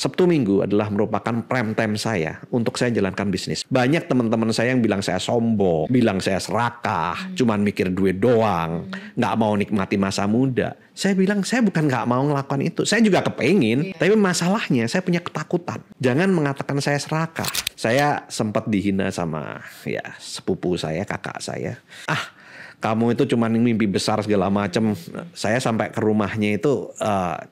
Sabtu Minggu adalah merupakan prime time saya untuk saya jalankan bisnis. Banyak teman-teman saya yang bilang saya sombong, bilang saya serakah, cuman mikir duit doang, nggak mau nikmati masa muda. Saya bilang saya bukan nggak mau ngelakukan itu, saya juga kepengin, tapi masalahnya saya punya ketakutan. Jangan mengatakan saya serakah. Saya sempat dihina sama sepupu saya, kakak saya. Kamu itu cuma mimpi besar segala macam. Saya sampai ke rumahnya itu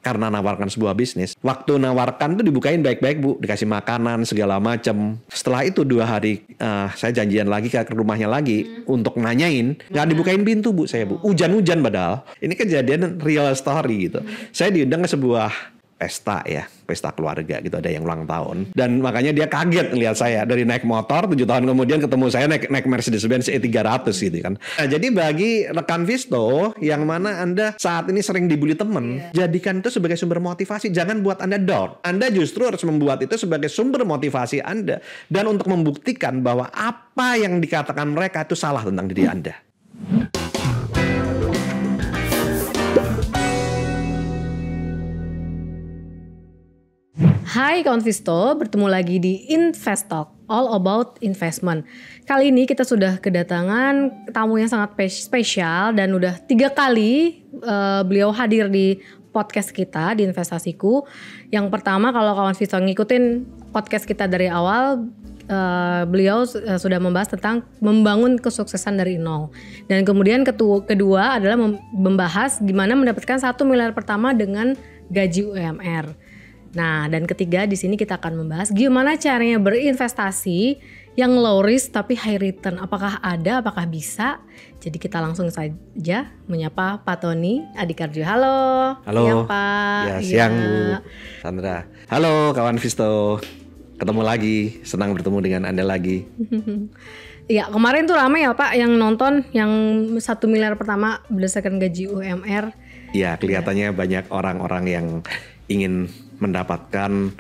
karena nawarkan sebuah bisnis. Waktu nawarkan tuh dibukain baik-baik Bu, dikasih makanan segala macam. Setelah itu 2 hari saya janjian lagi ke rumahnya lagi untuk nanyain, nggak dibukain pintu Bu saya Bu. Hujan-hujan padahal. Ini kejadian real story gitu. Saya diundang ke sebuah pesta keluarga gitu, ada yang ulang tahun, dan makanya dia kaget ngelihat saya dari naik motor 7 tahun kemudian ketemu saya naik Mercedes-Benz E300 gitu kan. Nah, jadi bagi rekan Visto yang mana Anda saat ini sering dibully teman, jadikan itu sebagai sumber motivasi, jangan buat Anda down. Anda justru harus membuat itu sebagai sumber motivasi Anda dan untuk membuktikan bahwa apa yang dikatakan mereka itu salah tentang diri Anda. Hai kawan Visto, bertemu lagi di Invest Talk, all about investment. Kali ini kita sudah kedatangan tamu yang sangat spesial dan udah 3 kali beliau hadir di podcast kita di Investasiku. Yang pertama, kalau kawan Visto ngikutin podcast kita dari awal, beliau sudah membahas tentang membangun kesuksesan dari nol. Dan kemudian kedua adalah membahas gimana mendapatkan 1 miliar pertama dengan gaji UMR. Nah, dan ketiga di sini kita akan membahas gimana caranya berinvestasi yang low risk tapi high return. Apakah ada, apakah bisa? Jadi kita langsung saja menyapa Pak Tony Adikarjo. Halo. Halo. Ya, Pak. Ya, siang Bu Sandra. Halo kawan Visto. Ketemu lagi, senang bertemu dengan Anda lagi. Iya, kemarin tuh ramai ya Pak yang nonton yang 1 miliar pertama berdasarkan gaji UMR. Iya, kelihatannya banyak orang-orang yang ingin mendapatkan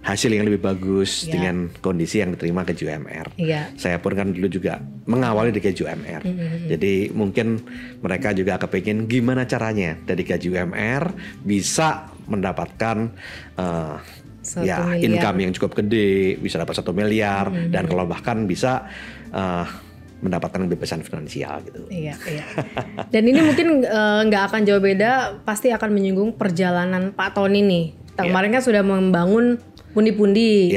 hasil yang lebih bagus dengan kondisi yang diterima gaji UMR. Saya pun kan dulu juga mengawali di gaji UMR. Jadi mungkin mereka juga kepingin gimana caranya dari gaji UMR bisa mendapatkan income yang cukup gede, bisa dapat 1 miliar dan kalau bahkan bisa mendapatkan kebebasan finansial gitu. Iya. Dan ini mungkin nggak akan jauh beda, pasti akan menyinggung perjalanan Pak Tony nih. Kemarin kan sudah membangun pundi-pundi,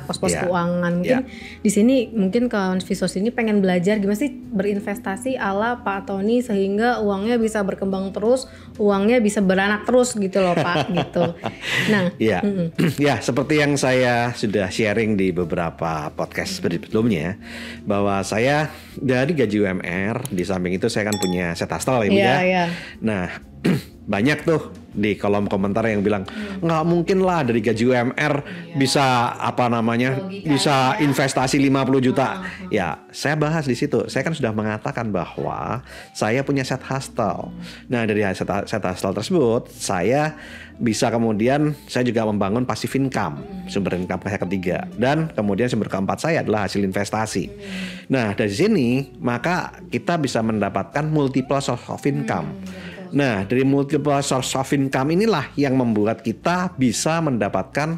pos-pos keuangan. Mungkin di sini mungkin kawan Visos ini pengen belajar gimana sih berinvestasi ala Pak Tony sehingga uangnya bisa berkembang terus, uangnya bisa beranak terus gitu loh Pak gitu. Nah, seperti yang saya sudah sharing di beberapa podcast sebelumnya bahwa saya dari gaji UMR, di samping itu saya kan punya set hustle ya. Nah, banyak tuh di kolom komentar yang bilang nggak mungkin lah dari gaji UMR bisa bisa investasi 50 juta. Ya, saya bahas di situ. Saya kan sudah mengatakan bahwa saya punya set hustle. Nah, dari set hustle tersebut saya bisa kemudian saya juga membangun passive income, sumber income saya ketiga, dan kemudian sumber keempat saya adalah hasil investasi. Nah, dari sini maka kita bisa mendapatkan multiple source of income. Nah, dari multiple source of income inilah yang membuat kita bisa mendapatkan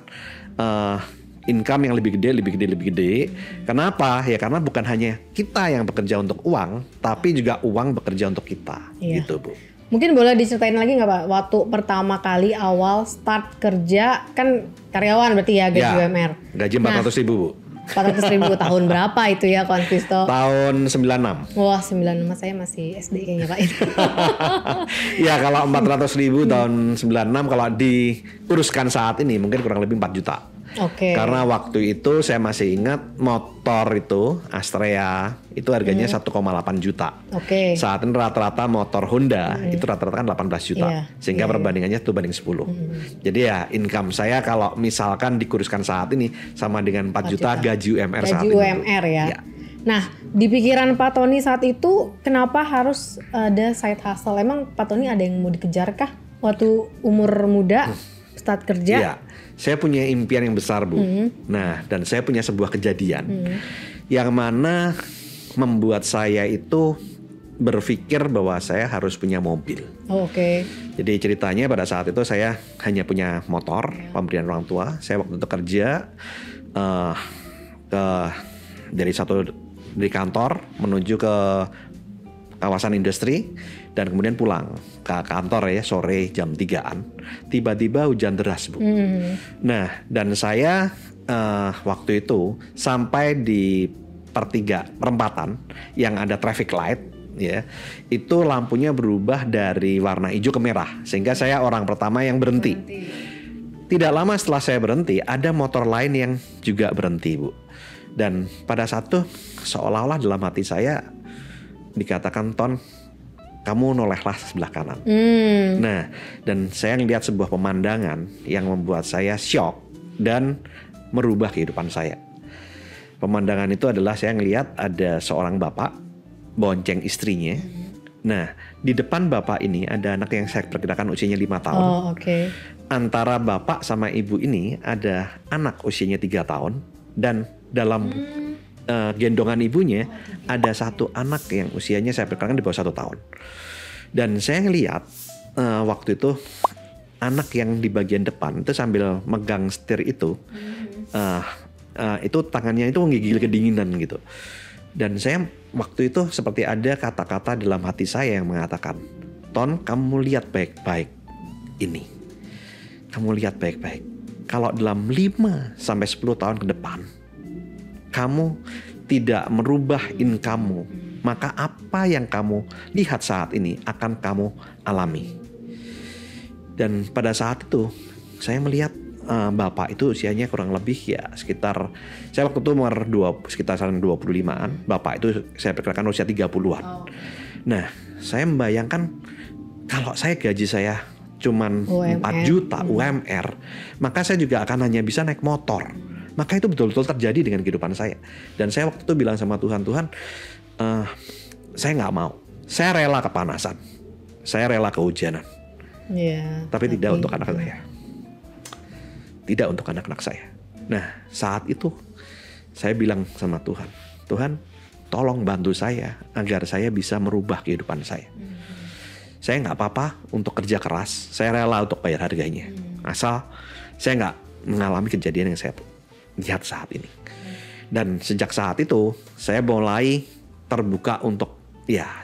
income yang lebih gede. Kenapa? Ya karena bukan hanya kita yang bekerja untuk uang, tapi juga uang bekerja untuk kita. Gitu Bu. Mungkin boleh diceritain lagi nggak Pak, waktu pertama kali awal start kerja, kan karyawan berarti ya gaji UMR. Gaji 400 ribu Bu. 400.000 tahun berapa itu ya kawan Visto? Tahun 96. Wah 96, saya masih SD kayaknya Pak. Ya kalau 400.000 tahun 96, kalau diuruskan saat ini mungkin kurang lebih 4 juta. Karena waktu itu saya masih ingat motor itu Astrea itu harganya 1,8 juta. Saat ini rata-rata motor Honda itu rata-rata kan 18 juta. Sehingga perbandingannya itu banding 10. Jadi ya income saya kalau misalkan dikuruskan saat ini sama dengan 4 juta gaji UMR saat ini. Gaji UMR ya. Nah, di pikiran Pak Tony saat itu kenapa harus ada side hustle? Emang Pak Tony ada yang mau dikejar kah waktu umur muda start kerja? Saya punya impian yang besar Bu. Nah, dan saya punya sebuah kejadian yang mana membuat saya itu berpikir bahwa saya harus punya mobil. Oh, oke. Jadi ceritanya pada saat itu saya hanya punya motor pemberian orang tua. Saya waktu itu kerja dari kantor menuju ke kawasan industri dan kemudian pulang ke kantor ya sore jam 3-an. Tiba-tiba hujan deras, Bu. Nah, dan saya waktu itu sampai di perempatan yang ada traffic light ya, itu lampunya berubah dari warna hijau ke merah sehingga saya orang pertama yang berhenti. Tidak lama setelah saya berhenti, ada motor lain yang juga berhenti, Bu. Dan pada saat itu seolah-olah dalam hati saya dikatakan, Ton, kamu nolehlah sebelah kanan. Nah, dan saya melihat sebuah pemandangan yang membuat saya shock dan merubah kehidupan saya. Pemandangan itu adalah saya melihat ada seorang bapak bonceng istrinya. Nah, di depan bapak ini ada anak yang saya perkirakan usianya 5 tahun. Oh, oke. Antara bapak sama ibu ini ada anak usianya 3 tahun. Dan dalam gendongan ibunya ada satu anak yang usianya saya perkirakan di bawah 1 tahun. Dan saya ngelihat waktu itu anak yang di bagian depan itu sambil megang setir itu tangannya itu menggigil kedinginan gitu. Dan saya waktu itu seperti ada kata-kata dalam hati saya yang mengatakan, Ton, kamu lihat baik-baik ini. Kamu lihat baik-baik. Kalau dalam 5-10 tahun ke depan kamu tidak merubah income-mu, maka apa yang kamu lihat saat ini akan kamu alami. Dan pada saat itu saya melihat bapak itu usianya kurang lebih ya sekitar, saya waktu itu sekitar 25-an, bapak itu saya perkirakan usia 30-an. Nah, saya membayangkan kalau saya gaji saya cuman 4 juta UMR, maka saya juga akan hanya bisa naik motor. Maka itu betul-betul terjadi dengan kehidupan saya. Dan saya waktu itu bilang sama Tuhan, saya nggak mau. Saya rela kepanasan, saya rela kehujanan, tapi tidak untuk anak saya. Tidak untuk anak-anak saya. Nah, saat itu saya bilang sama Tuhan, Tuhan, tolong bantu saya agar saya bisa merubah kehidupan saya. Saya nggak apa-apa untuk kerja keras, saya rela untuk bayar harganya. Asal saya nggak mengalami kejadian yang saya lihat saat ini. Dan sejak saat itu saya mulai terbuka untuk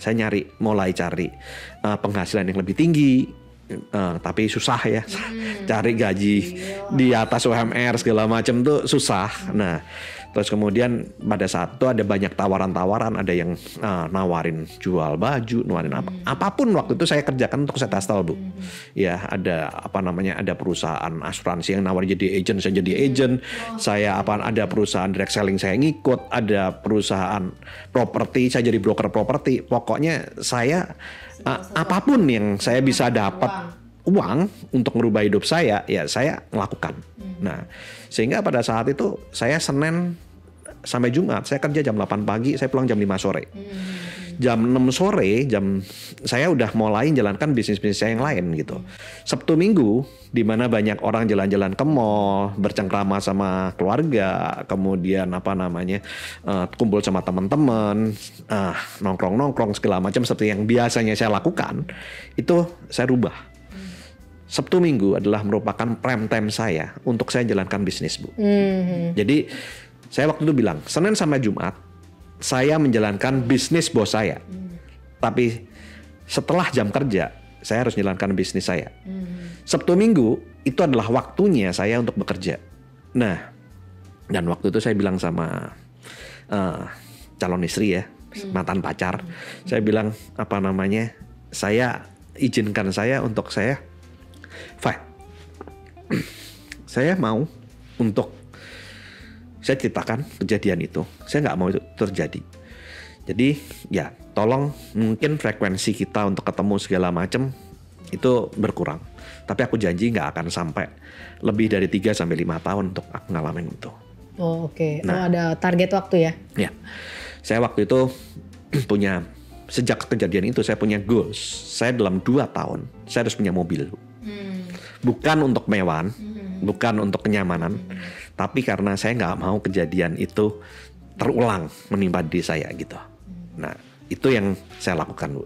saya mulai cari penghasilan yang lebih tinggi. Tapi susah ya, cari gaji di atas UMR segala macam tuh susah. Nah, terus kemudian pada saat itu ada banyak tawaran-tawaran, ada yang nawarin jual baju, nawarin apapun waktu itu saya kerjakan untuk Setastel, Bu. Ya, ada ada perusahaan asuransi yang nawarin jadi agent, saya jadi agent. Saya ada perusahaan direct selling saya ngikut, ada perusahaan properti, saya jadi broker properti. Pokoknya saya apapun yang saya bisa dapat uang untuk merubah hidup saya, ya saya melakukan. Nah, sehingga pada saat itu saya Senin sampai Jumat saya kerja jam 8 pagi, saya pulang jam 5 sore. Jam 6 sore saya udah mulai jalankan bisnis-bisnis saya yang lain gitu. Sabtu Minggu di mana banyak orang jalan-jalan ke mall, bercengkrama sama keluarga, kemudian kumpul sama teman-teman, nongkrong-nongkrong segala macam seperti yang biasanya saya lakukan, itu saya rubah. Sabtu Minggu adalah merupakan prime time saya untuk saya jalankan bisnis, Bu. Jadi saya waktu itu bilang, Senin sampai Jumat saya menjalankan bisnis bos saya. Tapi setelah jam kerja, saya harus menjalankan bisnis saya. Sabtu Minggu itu adalah waktunya saya untuk bekerja. Nah, dan waktu itu saya bilang sama calon istri ya, mantan pacar. Saya bilang saya izinkan saya untuk saya mau untuk saya ceritakan kejadian itu. Saya nggak mau itu terjadi. Jadi ya tolong mungkin frekuensi kita untuk ketemu segala macam itu berkurang. Tapi aku janji nggak akan sampai lebih dari 3-5 tahun untuk aku ngalamin itu. Oh, oke. Nah, ada target waktu ya? Ya. Saya waktu itu sejak kejadian itu saya punya goals. Saya dalam 2 tahun saya harus punya mobil. Bukan untuk mewahan, bukan untuk kenyamanan, tapi karena saya nggak mau kejadian itu terulang menimpa diri saya gitu. Nah, Itu yang saya lakukan, Bu.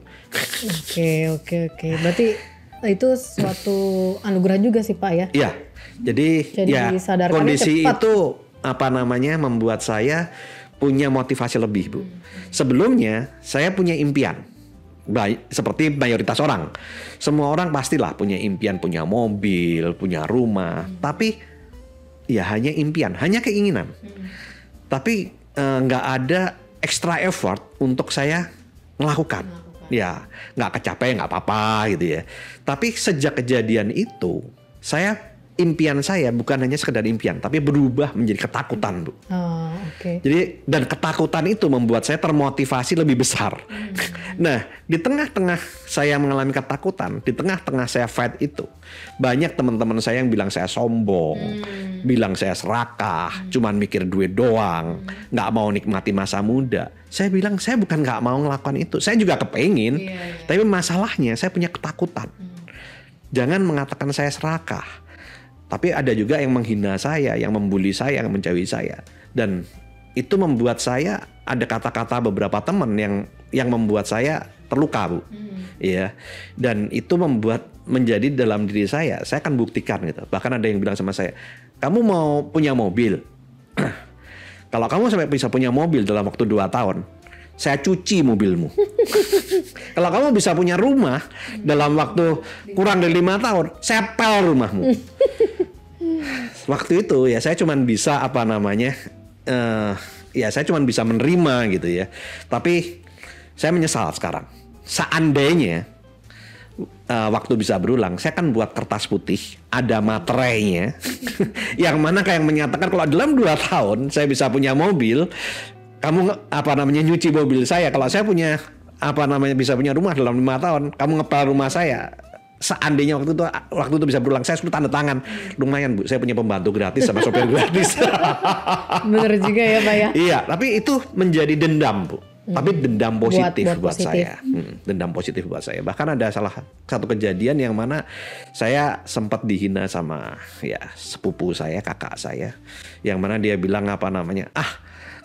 Oke. Berarti itu suatu anugerah juga sih Pak ya? Iya. Jadi ya kondisi cepat. itu membuat saya punya motivasi lebih, Bu. Sebelumnya saya punya impian. Seperti mayoritas orang. Semua orang pastilah punya impian, punya mobil, punya rumah. Tapi ya hanya impian, hanya keinginan. Tapi nggak ada extra effort untuk saya melakukan. Ya nggak kecapean nggak apa-apa gitu ya. Tapi sejak kejadian itu impian saya bukan hanya sekedar impian, tapi berubah menjadi ketakutan, Bu. Oh, oke. Jadi dan ketakutan itu membuat saya termotivasi lebih besar. Nah, di tengah-tengah saya mengalami ketakutan, di tengah-tengah saya fight itu, banyak teman-teman saya yang bilang saya sombong, bilang saya serakah, cuman mikir duit doang, nggak mau nikmati masa muda. Saya bilang saya bukan nggak mau ngelakukan itu, saya juga kepengin, tapi masalahnya saya punya ketakutan. Jangan mengatakan saya serakah. Tapi ada juga yang menghina saya, yang membuli saya, yang menjauhi saya. Dan itu membuat saya ada kata-kata beberapa teman yang membuat saya terluka, Bu. Iya. Dan itu menjadi dalam diri saya akan buktikan gitu. Bahkan ada yang bilang sama saya, "Kamu mau punya mobil? Kalau kamu sampai bisa punya mobil dalam waktu 2 tahun, saya cuci mobilmu. Kalau kamu bisa punya rumah dalam waktu kurang dari 5 tahun, saya pel rumahmu." Waktu itu ya saya cuman bisa saya cuman bisa menerima gitu ya. Tapi saya menyesal sekarang. Seandainya waktu bisa berulang, saya akan buat kertas putih, ada materainya, yang mana kayak menyatakan kalau dalam 2 tahun saya bisa punya mobil, kamu nyuci mobil saya. Kalau saya punya bisa punya rumah dalam 5 tahun, kamu ngepel rumah saya. Seandainya waktu itu bisa berulang, saya sudah tanda tangan. Lumayan, Bu, saya punya pembantu gratis sama sopir gratis. Bener juga ya Pak ya. Iya, tapi itu menjadi dendam, Bu. Tapi dendam positif buat saya. Dendam positif buat saya. Bahkan ada salah satu kejadian yang mana saya sempat dihina sama sepupu saya, kakak saya, yang mana dia bilang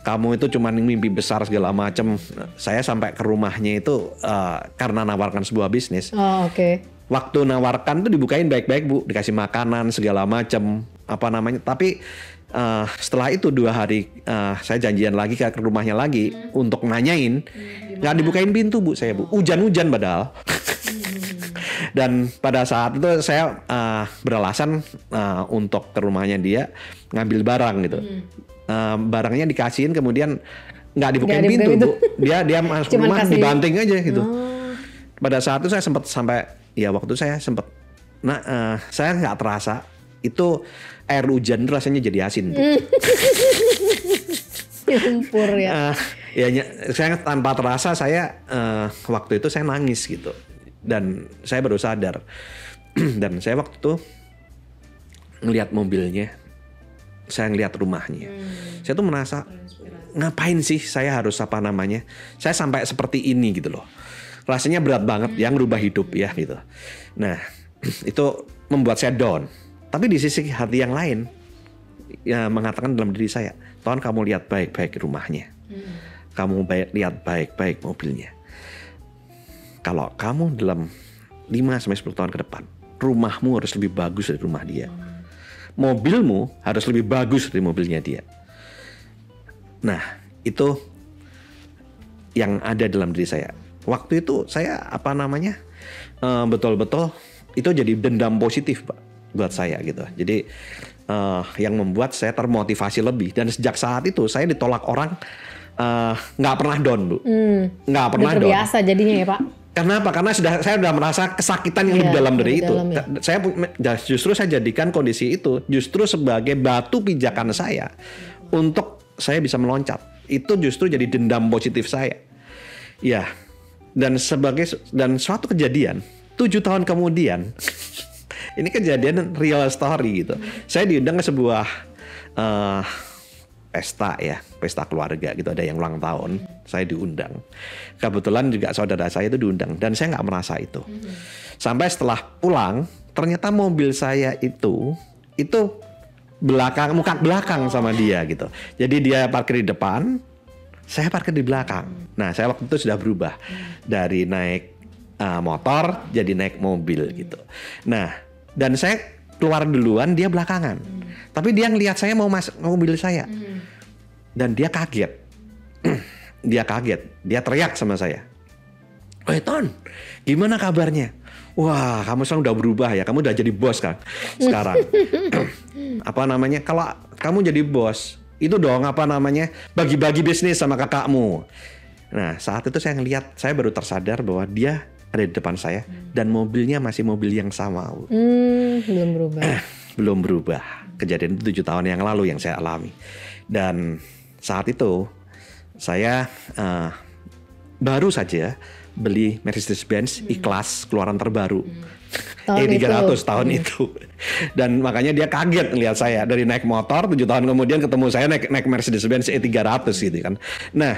kamu itu cuma mimpi besar segala macam. Saya sampai ke rumahnya itu karena nawarkan sebuah bisnis. Oh, oke. Waktu nawarkan tuh dibukain baik-baik, Bu, dikasih makanan segala macam tapi setelah itu 2 hari saya janjian lagi ke rumahnya lagi untuk nanyain, nggak dibukain pintu, Bu, saya, Bu, hujan-hujan padahal. Dan pada saat itu saya beralasan untuk ke rumahnya dia ngambil barang gitu. Barangnya dikasihin, kemudian nggak dibukain pintu, Bu. Dia masuk rumah dibanting aja gitu. Pada saat itu saya sempat waktu saya sempat, saya nggak terasa itu air hujan rasanya jadi asin, Bu. Lumpur ya. Saya tanpa terasa waktu itu saya nangis gitu, dan saya baru sadar. Dan saya waktu itu ngelihat mobilnya, saya ngelihat rumahnya, saya tuh merasa ngapain sih saya harus saya sampai seperti ini gitu loh. Rasanya berat banget yang merubah hidup ya gitu. Nah, itu membuat saya down. Tapi di sisi hati yang lain mengatakan dalam diri saya, "Ton, kamu lihat baik-baik rumahnya. Kamu lihat baik-baik mobilnya. Kalau kamu dalam 5-10 tahun ke depan, rumahmu harus lebih bagus dari rumah dia. Mobilmu harus lebih bagus dari mobilnya dia." Nah, itu yang ada dalam diri saya. Waktu itu saya betul-betul itu jadi dendam positif, Pak, buat saya gitu. Jadi yang membuat saya termotivasi lebih, dan sejak saat itu saya ditolak orang nggak pernah down, Bu. Nggak pernah down. Terbiasa jadinya ya, Pak. Kenapa? Karena saya sudah merasa kesakitan yang lebih dalam dari itu. Saya jadikan kondisi itu justru sebagai batu pijakan saya untuk saya bisa meloncat. Itu justru jadi dendam positif saya. Ya. Dan suatu kejadian 7 tahun kemudian, ini kejadian real story gitu. Saya diundang ke sebuah pesta keluarga gitu, ada yang ulang tahun, saya diundang. Kebetulan juga saudara saya itu diundang, dan saya nggak merasa itu. Sampai setelah pulang, ternyata mobil saya itu muka belakang sama dia gitu. Jadi dia parkir di depan, Saya parkir di belakang. Nah, saya waktu itu sudah berubah dari naik motor jadi naik mobil gitu. Nah, dan saya keluar duluan, dia belakangan. Tapi dia ngelihat saya mau masuk mobil saya. Dan dia kaget. Dia kaget. Dia teriak sama saya. "Oi Ton, gimana kabarnya? Wah, kamu sekarang udah berubah ya. Kamu udah jadi bos kan sekarang." Apa namanya? Kalau kamu jadi bos, itu dong apa namanya? Bagi-bagi bisnis sama kakakmu. Nah, saat itu saya ngelihat, saya baru tersadar bahwa dia ada di depan saya dan mobilnya masih mobil yang sama. Belum berubah. Belum berubah. Kejadian itu 7 tahun yang lalu yang saya alami. Dan saat itu saya baru saja beli Mercedes-Benz E-Class keluaran terbaru. E300 tahun itu. Dan makanya dia kaget lihat saya dari naik motor 7 tahun kemudian ketemu saya naik Mercedes-Benz E300 gitu kan. Nah,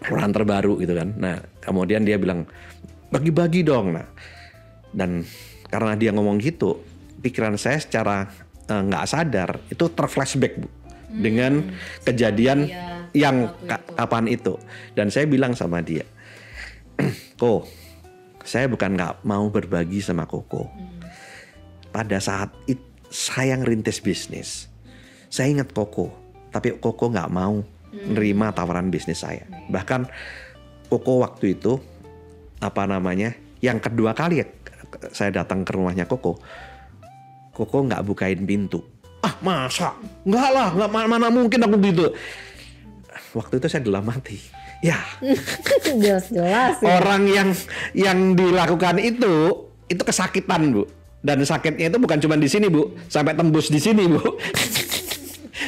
keluaran terbaru gitu kan. Nah, kemudian dia bilang, "Bagi-bagi dong." Nah, dan karena dia ngomong gitu, pikiran saya secara nggak sadar itu terflashback, Bu, dengan kejadian yang kapan itu. Dan saya bilang sama dia, "Ko, saya bukan nggak mau berbagi sama Koko. Pada saat saya ngerintis bisnis, saya ingat Koko, tapi Koko nggak mau nerima tawaran bisnis saya. Bahkan Koko waktu itu apa namanya, yang kedua kali saya datang ke rumahnya Koko nggak bukain pintu. Ah, masa? Nggak lah, mana mungkin aku gitu." Waktu itu saya dalam hati, ya Jelas-jelas ya. orang yang dilakukan itu kesakitan, Bu. Dan sakitnya itu bukan cuma di sini, Bu, sampai tembus di sini, Bu.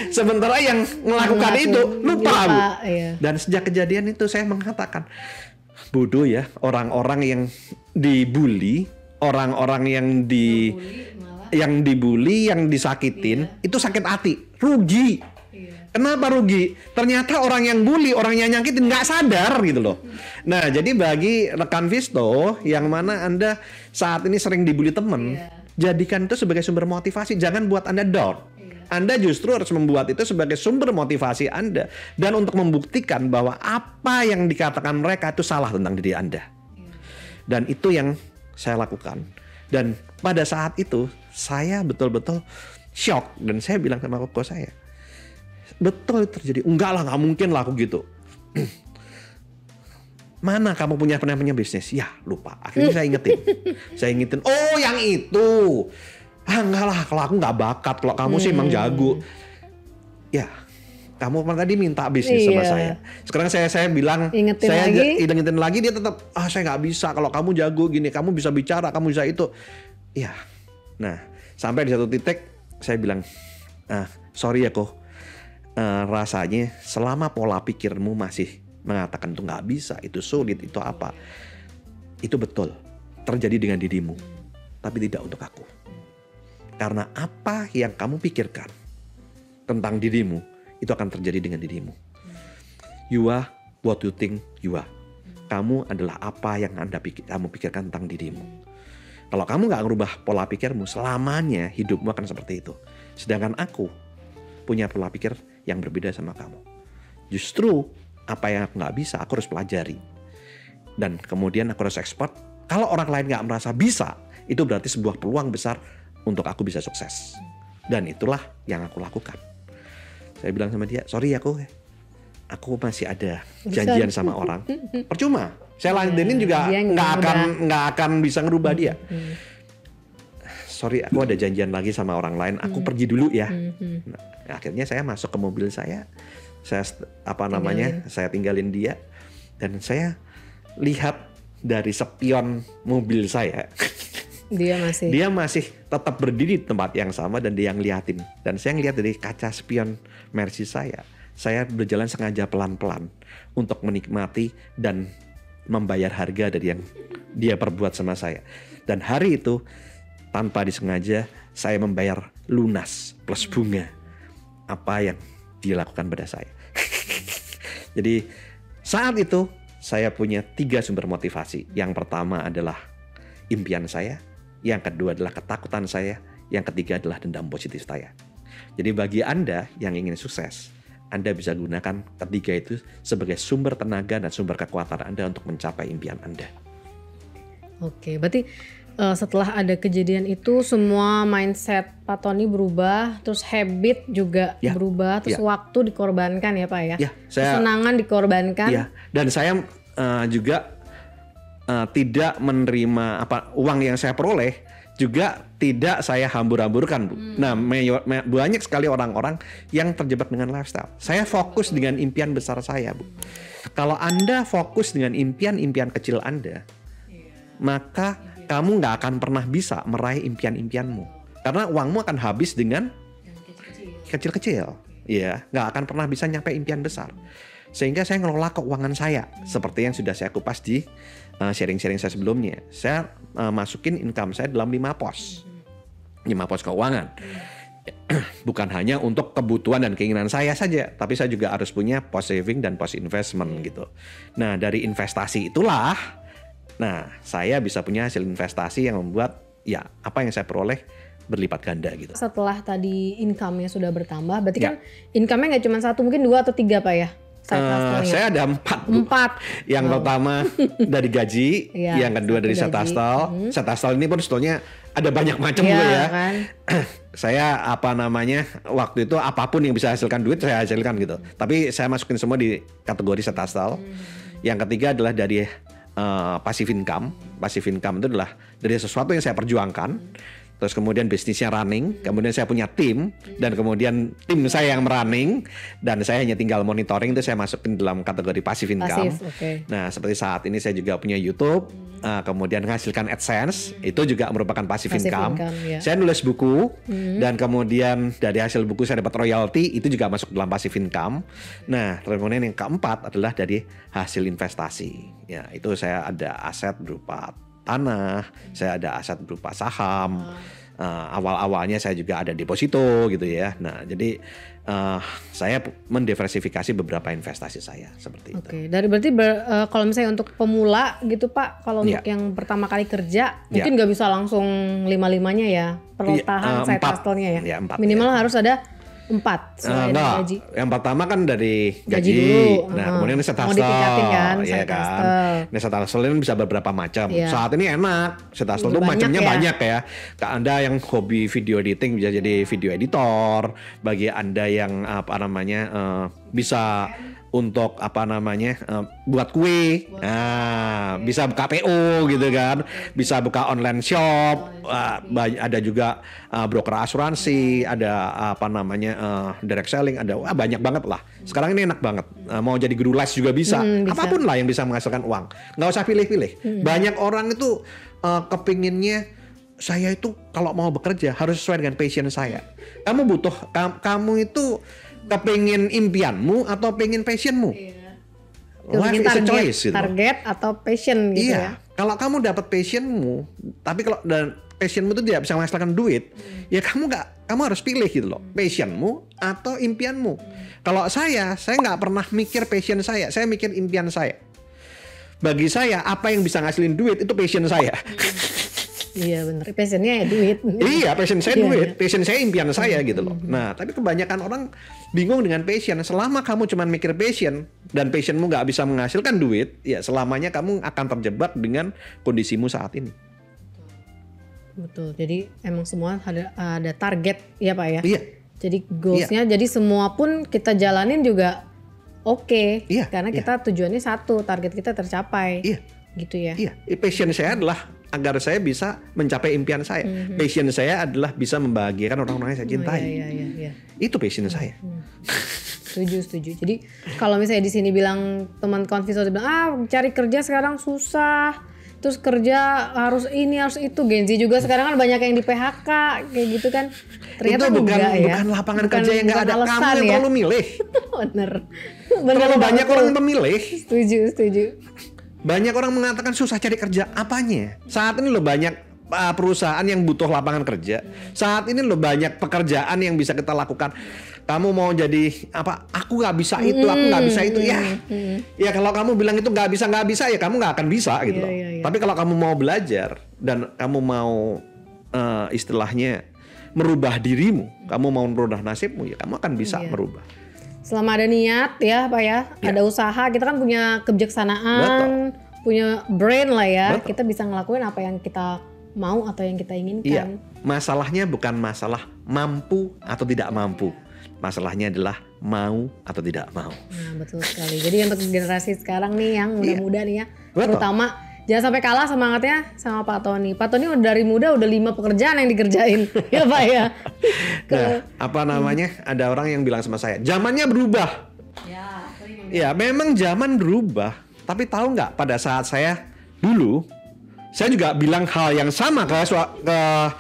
Sementara yang melakukan itu lupa, Bu. Iya. Dan sejak kejadian itu saya mengatakan, bodoh ya orang-orang yang dibully, orang-orang yang dibully, yang disakitin, itu sakit hati, rugi. Kenapa rugi? Ternyata orang yang bully, orang yang nyakitin nggak sadar gitu loh. Nah, jadi bagi rekan Visto yang mana Anda saat ini sering dibully teman, jadikan itu sebagai sumber motivasi. Jangan buat Anda down. Anda justru harus membuat itu sebagai sumber motivasi Anda. Dan untuk membuktikan bahwa apa yang dikatakan mereka itu salah tentang diri Anda. Dan itu yang saya lakukan. Dan pada saat itu saya betul-betul shock. Dan saya bilang sama koko saya, betul itu terjadi. Enggak lah, nggak mungkin lah aku gitu. Mana kamu pernah punya bisnis? Ya lupa. Akhirnya saya ingetin. Oh yang itu. Ah enggak lah, kalau aku nggak bakat. Kalau kamu sih emang jago. Ya, kamu tadi minta bisnis sama saya. Sekarang saya bilang, ingetin lagi dia tetap, saya nggak bisa. Kalau kamu jago gini, kamu bisa bicara, kamu bisa itu. Ya, nah sampai di satu titik saya bilang, sorry ya kok. Rasanya selama pola pikirmu masih mengatakan itu nggak bisa, itu sulit, itu apa, itu betul terjadi dengan dirimu, tapi tidak untuk aku. Karena apa yang kamu pikirkan tentang dirimu itu akan terjadi dengan dirimu. You are what you think you are. Kamu adalah apa yang kamu pikirkan tentang dirimu. Kalau kamu nggak ngerubah pola pikirmu, selamanya hidupmu akan seperti itu. Sedangkan aku punya pola pikir yang berbeda sama kamu. Justru apa yang aku nggak bisa, aku harus pelajari. Dan kemudian aku harus ekspor. Kalau orang lain nggak merasa bisa, itu berarti sebuah peluang besar untuk aku bisa sukses. Dan itulah yang aku lakukan. Saya bilang sama dia, sorry aku masih ada janjian sama orang. Percuma, saya ladenin juga nggak akan bisa ngerubah dia. Sorry, aku ada janjian lagi sama orang lain. Aku pergi dulu ya. Nah, akhirnya saya masuk ke mobil saya tinggalin dia, dan saya lihat dari spion mobil saya. Dia masih tetap berdiri di tempat yang sama dan dia ngeliatin. Dan saya ngeliat dari kaca spion Mercy saya. Saya berjalan sengaja pelan-pelan untuk menikmati dan membayar harga dari yang dia perbuat sama saya. Dan hari itu tanpa disengaja saya membayar lunas plus bunga apa yang dia lakukan pada saya. Jadi saat itu saya punya 3 sumber motivasi. Yang pertama adalah impian saya, yang kedua adalah ketakutan saya, yang ketiga adalah dendam positif saya. Jadi bagi Anda yang ingin sukses, Anda bisa gunakan ketiga itu sebagai sumber tenaga dan sumber kekuatan Anda untuk mencapai impian Anda. Oke, berarti setelah ada kejadian itu semua mindset Pak Tony berubah, terus habit juga berubah, terus waktu dikorbankan ya Pak ya? Kesenangan dikorbankan. Ya, dan saya juga tidak menerima uang yang saya peroleh juga tidak saya hambur-hamburkan, Bu. Nah, banyak sekali orang-orang yang terjebak dengan lifestyle. Saya fokus dengan impian besar saya, Bu. Kalau Anda fokus dengan impian-impian kecil Anda, maka kamu nggak akan pernah bisa meraih impian-impianmu. Karena uangmu akan habis dengan kecil-kecil. Ya, nggak akan pernah bisa nyampe impian besar. Sehingga saya ngelola keuangan saya seperti yang sudah saya kupas di sharing-sharing saya sebelumnya. Saya masukin income saya dalam 5 pos. 5 pos keuangan. Bukan hanya untuk kebutuhan dan keinginan saya saja, tapi saya juga harus punya pos saving dan pos investment gitu. Nah, dari investasi itulah saya bisa punya hasil investasi yang membuat ya apa yang saya peroleh berlipat ganda gitu. Setelah tadi income-nya sudah bertambah, berarti kan income-nya nggak cuma 1, mungkin 2 atau 3 Pak ya? Saya ada 4. Yang pertama dari gaji, yang kedua dari set hustle. Set hustle ini pun sebetulnya ada banyak macam ya. Kan? Saya waktu itu apapun yang bisa hasilkan duit saya hasilkan gitu. Tapi saya masukin semua di kategori set hustle. Yang ketiga adalah dari passive income. Passive income itu adalah dari sesuatu yang saya perjuangkan. Terus kemudian bisnisnya running, kemudian saya punya tim, dan kemudian tim saya yang running, dan saya hanya tinggal monitoring, itu saya masukin dalam kategori passive income. Nah, seperti saat ini saya juga punya YouTube, kemudian menghasilkan AdSense, itu juga merupakan passive income. Saya nulis buku, dan kemudian dari hasil buku saya dapat royalti, itu juga masuk dalam passive income. Nah, kemudian yang keempat adalah dari hasil investasi. Ya, itu saya ada aset berupa tanah, saya ada aset berupa saham. Awal-awalnya saya juga ada deposito gitu ya. Nah, jadi saya mendiversifikasi beberapa investasi saya seperti itu. Oke, dari berarti kalau misalnya untuk pemula gitu Pak, kalau untuk yang pertama kali kerja mungkin nggak bisa langsung 5-5-nya ya, perlu tahan side hustle-nya ya. Minimal harus ada 4 selain gaji. Yang pertama kan dari gaji dulu. Nah, kemudian ini set hustle, ya kan. Ini set hustle ini bisa beberapa macam. Saat ini enak, set hustle itu macamnya banyak ya. Anda yang hobi video editing bisa jadi video editor. Bagi Anda yang bisa untuk buat kue, bisa buka PO gitu kan, bisa buka online shop, ada juga broker asuransi, ada direct selling, ada banyak banget lah. Sekarang ini enak banget, mau jadi guru les juga bisa, apapun lah yang bisa menghasilkan uang, nggak usah pilih-pilih. Banyak orang itu kepinginnya saya itu kalau mau bekerja harus sesuai dengan passion saya. Kamu itu kepingin impianmu atau pengen passionmu? Life is a choice gitu. Target atau passion gitu ya. Kalau kamu dapat passionmu, tapi kalau dan passionmu itu tidak bisa menghasilkan duit, ya kamu harus pilih gitu loh, passionmu atau impianmu. Kalau saya nggak pernah mikir passion saya mikir impian saya. Bagi saya apa yang bisa ngasilin duit itu passion saya. Iya benar, passionnya ya duit. Iya, passion saya duit, passion saya impian saya gitu loh. Nah, tapi kebanyakan orang bingung dengan passion. Selama kamu cuma mikir passion dan passionmu nggak bisa menghasilkan duit, ya selamanya kamu akan terjebak dengan kondisimu saat ini. Betul, jadi emang semua ada target ya Pak ya. Iya. Jadi goalsnya, jadi semua pun kita jalanin juga oke. Karena kita tujuannya satu, target kita tercapai. Iya. Gitu ya. Iya, passion saya adalah agar saya bisa mencapai impian saya. Passion saya adalah bisa membahagiakan orang-orang yang saya cintai. Iya. Itu passion saya. Setuju. Jadi kalau misalnya di sini bilang teman konfisor bilang cari kerja sekarang susah. Terus kerja harus ini harus itu. Gen Z juga sekarang kan banyak yang di PHK kayak gitu kan. Ternyata itu bukan lapangan kerja yang nggak ada, kamu yang perlu milih. Bener. Terlalu banyak orang pemilih. Setuju. Banyak orang mengatakan susah cari kerja. Apanya? Saat ini loh banyak perusahaan yang butuh lapangan kerja. Saat ini loh banyak pekerjaan yang bisa kita lakukan. Kamu mau jadi apa? Aku nggak bisa itu, aku nggak bisa itu. Ya kalau kamu bilang itu nggak bisa ya kamu nggak akan bisa gitu loh. Tapi kalau kamu mau belajar dan kamu mau istilahnya merubah dirimu, kamu mau merubah nasibmu, ya kamu akan bisa merubah. selama ada niat ya Pak ya, ada usaha, kita kan punya kebijaksanaan, punya brain lah ya, kita bisa ngelakuin apa yang kita mau atau yang kita inginkan. Iya, masalahnya bukan masalah mampu atau tidak mampu, masalahnya adalah mau atau tidak mau. Nah betul sekali. Jadi untuk generasi sekarang nih yang muda-muda nih ya, Betul. terutama jangan sampai kalah semangatnya sama Pak Tony. Pak Tony udah dari muda udah 5 pekerjaan yang dikerjain, ya Pak ya. Nah, apa namanya? Ada orang yang bilang sama saya, zamannya berubah. Ya, memang zaman berubah. Tapi tahu nggak, pada saat saya dulu, saya juga bilang hal yang sama ke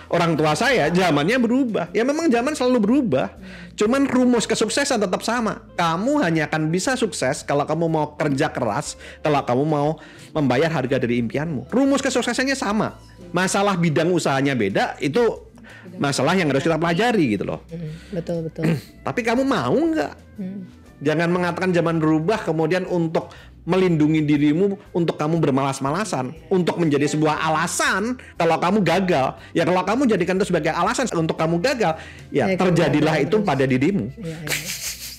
orang tua saya, zamannya berubah. Ya memang zaman selalu berubah. Cuman rumus kesuksesan tetap sama. Kamu hanya akan bisa sukses kalau kamu mau kerja keras, kalau kamu mau membayar harga dari impianmu. Rumus kesuksesannya sama. Masalah bidang usahanya beda, itu masalah yang harus kita pelajari gitu loh. Betul. Tapi kamu mau nggak? Jangan mengatakan zaman berubah kemudian untuk melindungi dirimu, untuk kamu bermalas-malasan, untuk menjadi sebuah alasan kalau kamu gagal. Ya kalau kamu jadikan itu sebagai alasan untuk kamu gagal, ya terjadilah itu pada dirimu. Ya.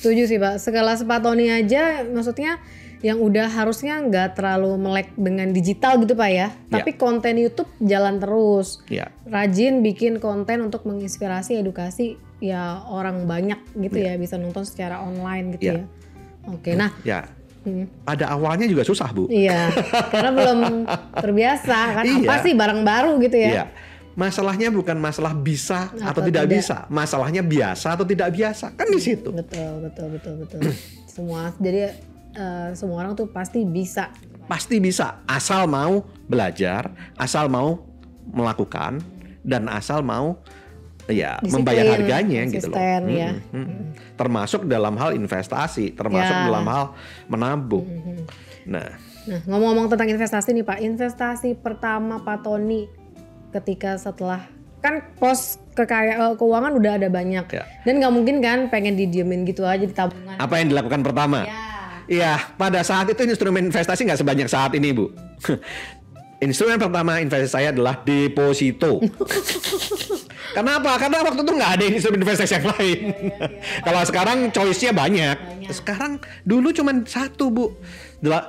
Setuju sih Pak. Sekelas Pak Tony aja, maksudnya yang udah harusnya nggak terlalu melek dengan digital gitu Pak ya. Tapi konten YouTube jalan terus. Rajin bikin konten untuk menginspirasi, edukasi ya orang banyak gitu ya, bisa nonton secara online gitu ya. Oke, nah. Pada awalnya juga susah Bu. Iya, karena belum terbiasa kan. Apa sih barang baru gitu ya. Masalahnya bukan masalah bisa atau tidak bisa, masalahnya biasa atau tidak biasa, kan di situ. Betul. Semua orang tuh pasti bisa. Pasti bisa, asal mau belajar, asal mau melakukan, dan asal mau disiplin, membayar harganya gitu loh. Termasuk dalam hal investasi, termasuk dalam hal menabung. Nah, ngomong-ngomong tentang investasi nih Pak, investasi pertama Pak Tony ketika setelah kan pos keuangan udah ada banyak dan nggak mungkin kan pengen didiemin gitu aja di tabungan. Apa yang dilakukan pertama? Iya, pada saat itu instrumen investasi nggak sebanyak saat ini Bu. Instrumen pertama investasi saya adalah deposito. Kenapa? Karena waktu itu nggak ada instrumen investasi yang lain. Kalau sekarang choice-nya banyak. Sekarang dulu cuma satu Bu.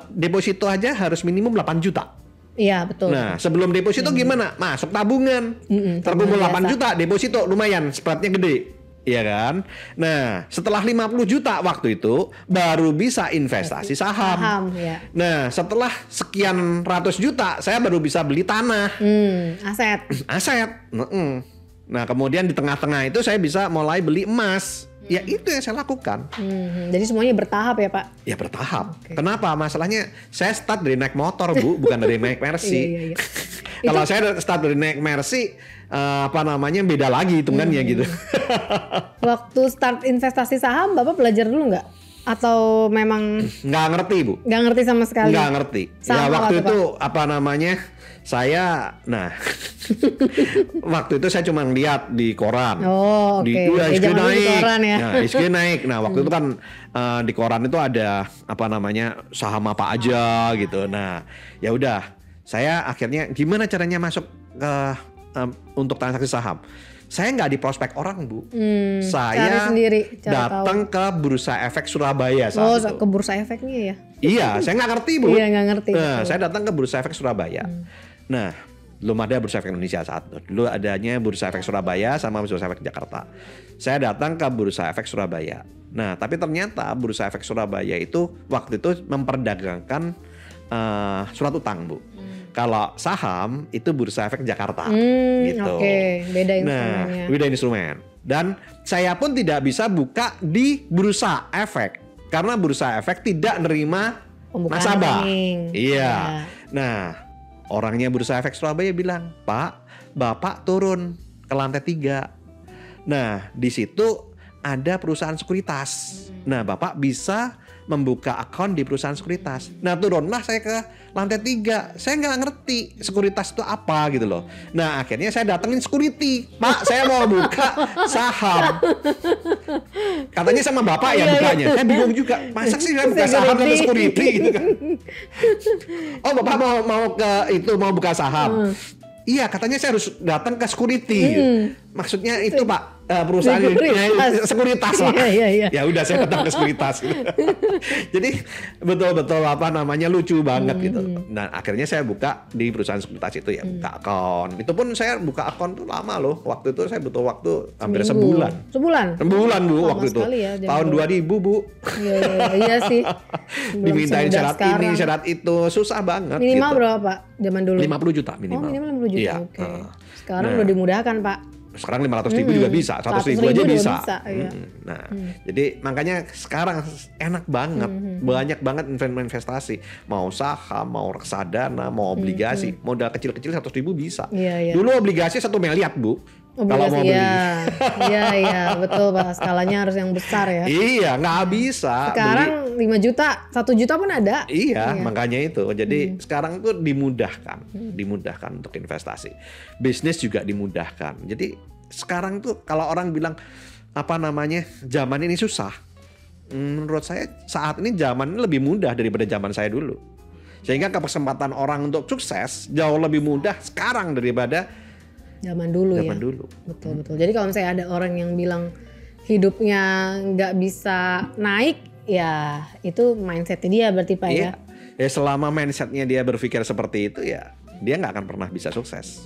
Deposito aja harus minimum 8 juta. Iya betul. Nah sebelum deposito gimana? Masuk tabungan. Terkumpul 8 juta deposito, lumayan, spreadnya gede. Iya kan? Nah setelah 50 juta waktu itu baru bisa investasi saham. Nah setelah sekian ratus juta saya baru bisa beli tanah. Aset. Nah kemudian di tengah-tengah itu saya bisa mulai beli emas. Ya itu yang saya lakukan. Jadi semuanya bertahap ya Pak? Ya bertahap. Kenapa? Masalahnya saya start dari naik motor Bu, bukan dari naik Mercy. Kalau saya start dari naik Mercy, beda lagi hitungannya gitu. Waktu start investasi saham Bapak belajar dulu nggak? Atau memang nggak ngerti Bu? Nggak ngerti sama sekali? Nggak ngerti. Ya waktu itu saya, waktu itu saya cuma lihat di koran. ISG naik. Koran, ya? Nah, ISG naik. Nah, waktu itu kan di koran itu ada saham apa aja gitu. Nah, ya udah, saya akhirnya gimana caranya masuk ke untuk transaksi saham. Saya nggak di prospek orang Bu. Saya datang ke Bursa Efek Surabaya saat itu. Ke Bursa Efeknya ya? Iya, saya nggak ngerti Bu. Iya nggak ngerti. Nah, saya datang ke Bursa Efek Surabaya. Nah, belum ada Bursa Efek Indonesia saat itu. Dulu adanya Bursa Efek Surabaya sama Bursa Efek Jakarta. Saya datang ke Bursa Efek Surabaya. Nah, tapi ternyata Bursa Efek Surabaya itu waktu itu memperdagangkan surat utang Bu. Kalau saham itu Bursa Efek Jakarta gitu. Beda instrumennya. Nah, beda instrumen. Dan saya pun tidak bisa buka di Bursa Efek karena Bursa Efek tidak nerima nasabah. Iya. Nah, orangnya Bursa Efek Surabaya bilang, "Pak, Bapak turun ke lantai 3. Nah, di situ ada perusahaan sekuritas. Nah, Bapak bisa membuka akun di perusahaan sekuritas." Nah, turunlah saya ke lantai 3. Saya nggak ngerti sekuritas itu apa gitu loh. Nah, akhirnya saya datengin security. "Pak, saya mau buka saham." Katanya sama Bapak ya bukanya. Saya bingung juga. Masa sih saya buka saham sama security gitu kan. "Oh, Bapak mau buka saham." Iya, katanya saya harus datang ke security. Maksudnya itu Pak, perusahaan sekuritas lah. Iya. Ya udah saya datang ke sekuritas. Jadi betul-betul lucu banget gitu. Nah akhirnya saya buka di perusahaan sekuritas itu ya, buka akun. Itu pun saya buka akun tuh lama loh. Waktu itu saya butuh waktu hampir sebulan. Sebulan Bu lama waktu itu. Ya, tahun 2000 Bu. Iya sih. Dimintain syarat sekarang. Ini syarat itu, susah banget. Minimal gitu. berapa Pak zaman dulu? 50 juta minimal. Minimal 50 juta. Iya. Oke. Sekarang udah dimudahkan Pak. Sekarang 500.000 juga bisa, 100.000 aja bisa. Iya. Nah, jadi makanya sekarang enak banget, banyak banget investasi, mau saham, mau reksadana, mau obligasi, modal kecil-kecil 100.000 bisa. Iya. Dulu obligasi 1 miliar Bu. Kalau mau beli. Iya, betul Pak. Skalanya harus yang besar ya. Iya, nggak bisa. Sekarang beli. 5 juta, 1 juta pun ada. Iya, makanya itu. Jadi sekarang tuh dimudahkan untuk investasi. Bisnis juga dimudahkan. Jadi sekarang tuh kalau orang bilang zaman ini susah. Menurut saya saat ini zaman ini lebih mudah daripada zaman saya dulu. Sehingga kesempatan orang untuk sukses jauh lebih mudah sekarang daripada zaman dulu. Betul. Jadi kalau misalnya ada orang yang bilang hidupnya nggak bisa naik, ya itu mindsetnya dia berarti Pak ya. Ya selama mindsetnya dia berpikir seperti itu ya dia nggak akan pernah bisa sukses.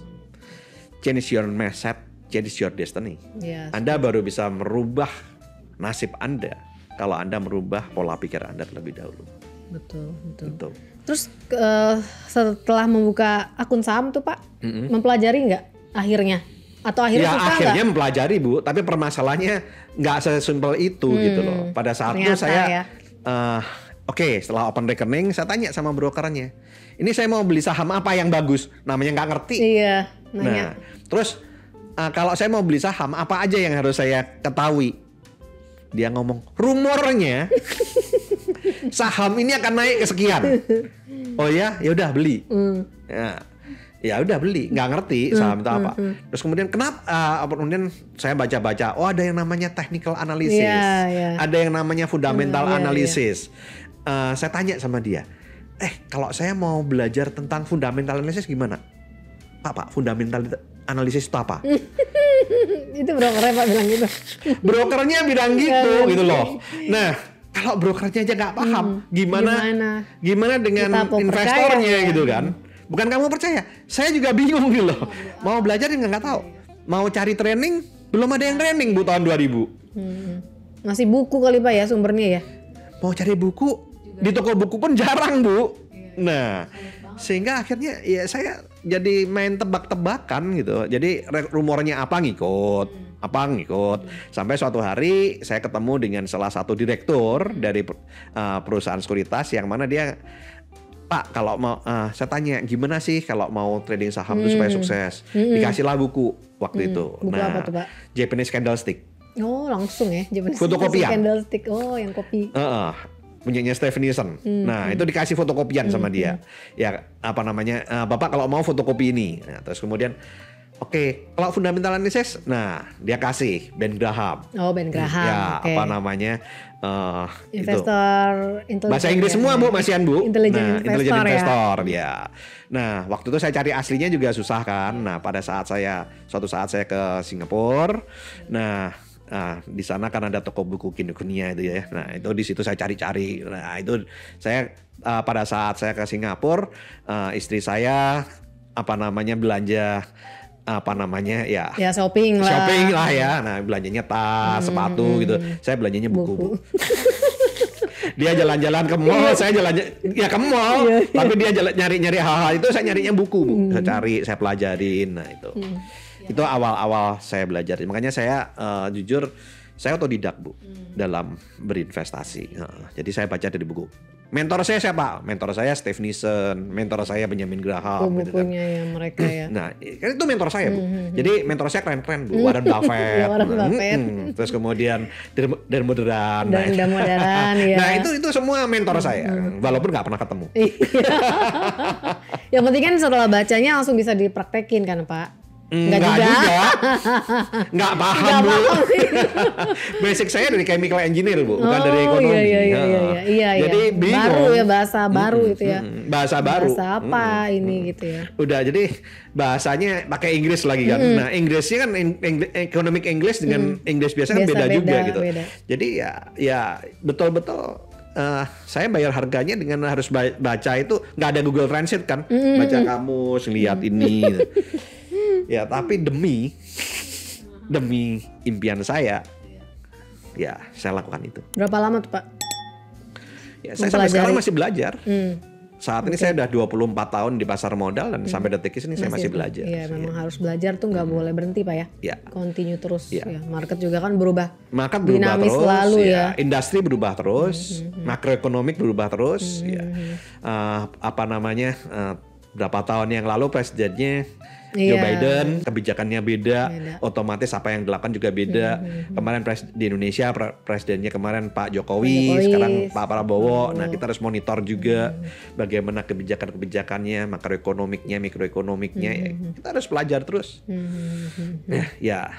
Change your mindset, change your destiny. Yes. Anda baru bisa merubah nasib Anda kalau Anda merubah pola pikir Anda terlebih dahulu. Betul. Terus setelah membuka akun saham tuh Pak, mempelajari nggak? Akhirnya atau akhirnya susah akhirnya gak? Mempelajari Bu, tapi permasalahannya nggak sesimpel itu gitu loh. Pada saat itu saya setelah open rekening saya tanya sama brokernya, ini saya mau beli saham apa yang bagus, namanya nggak ngerti. Iya, nanya. Nah terus kalau saya mau beli saham apa aja yang harus saya ketahui, dia ngomong rumornya saham ini akan naik ke sekian. Oh ya udah beli. Ya udah beli, nggak ngerti saham itu apa. Terus kemudian kemudian saya baca-baca, ada yang namanya technical analysis, ada yang namanya fundamental analysis. Saya tanya sama dia, kalau saya mau belajar tentang fundamental analysis gimana? Pak, fundamental analysis itu apa? Itu brokernya Pak bilang gitu. Brokernya bilang gitu loh. Nah, kalau brokernya aja nggak paham, gimana dengan investornya gitu kan? Bukan kamu percaya, saya juga bingung gitu loh. Mau belajar juga nggak tahu. Mau cari training, belum ada yang training Bu tahun 2000. Masih buku kali Pak ya sumbernya ya? Mau cari buku, di toko buku pun jarang Bu. Nah, sehingga akhirnya ya saya jadi main tebak-tebakan gitu. Jadi rumornya apa ngikut. Sampai suatu hari saya ketemu dengan salah satu direktur dari perusahaan sekuritas yang mana dia, Pak, kalau mau saya tanya gimana sih kalau mau trading saham itu supaya sukses. Dikasihlah buku waktu itu. Buku apa tuh Pak? Japanese Candlestick. Oh langsung ya, Japanese fotokopian. Candlestick. Oh yang kopi. Punyanya Stephenson. Nah itu dikasih fotokopian sama dia. Ya Bapak kalau mau fotokopi ini. Nah, terus kemudian kalau fundamental analysis, dia kasih Ben Graham. Oh Ben Graham. Investor itu. Bahasa Inggris semua Bu, masihan Bu. Intelligent investor ya. Nah, waktu itu saya cari aslinya juga susah kan. Nah, pada suatu saat saya ke Singapura. Nah, di sana kan ada toko buku Kinokuniya itu ya. Nah, itu di situ saya cari-cari. Nah, itu saya pada saat saya ke Singapura, istri saya belanja ya shopping lah ya. Nah belanjanya tas, sepatu gitu. Saya belanjanya buku. Dia jalan-jalan ke mall, saya jalan ke mall. Tapi dia nyari-nyari hal-hal itu, saya nyarinya buku Bu. Saya cari, saya pelajarin. Nah itu awal-awal saya belajar. Makanya saya jujur saya otodidak Bu dalam berinvestasi. Jadi saya baca dari buku. Mentor saya siapa? Mentor saya Stephenson, mentor saya Benjamin Graham. Bukunya yang mereka ya. Nah, kan itu mentor saya Bu. Jadi mentor saya keren-keren Bu. Warren Buffett. Terus kemudian Dermoderan. Ya. Nah itu semua mentor saya. Walaupun nggak pernah ketemu. Yang penting kan setelah bacanya langsung bisa dipraktekin kan Pak. Enggak Enggak juga. juga. Enggak paham, Nggak Bu. paham. Basic saya dari chemical engineer, Bu, bukan dari ekonomi. Iya. Jadi bingung. Baru ya, bahasa baru itu ya. Bahasa baru. Bahasa apa ini gitu ya. Udah, jadi bahasanya pakai Inggris lagi kan. Nah, Inggrisnya kan economic English dengan Inggris biasa kan beda juga gitu. Beda. Jadi ya betul-betul saya bayar harganya dengan harus baca itu, nggak ada Google Translate kan. Baca kamus, lihat ini. Gitu. Ya, tapi demi impian saya, ya saya lakukan itu. Berapa lama tuh Pak? Ya, saya sampai sekarang masih belajar. Saat ini Oke. saya udah 24 tahun di pasar modal dan sampai detik ini saya masih belajar. Iya, memang harus belajar tuh nggak boleh berhenti Pak ya. Ya. Continue terus Iya. ya. Market juga kan berubah. Maka berubah Dinamis terus, selalu ya. Industri berubah terus, makroekonomik berubah terus. Ya. Berapa tahun yang lalu presidennya Joe Iya. Biden, kebijakannya beda, Beda. otomatis apa yang dilakukan juga beda. Kemarin di Indonesia presidennya kemarin Pak Jokowi, Jokowi, sekarang Pak Prabowo. Nah, kita harus monitor juga bagaimana kebijakan-kebijakannya, makroekonomiknya, mikroekonomiknya. Ya, kita harus belajar terus. Ya,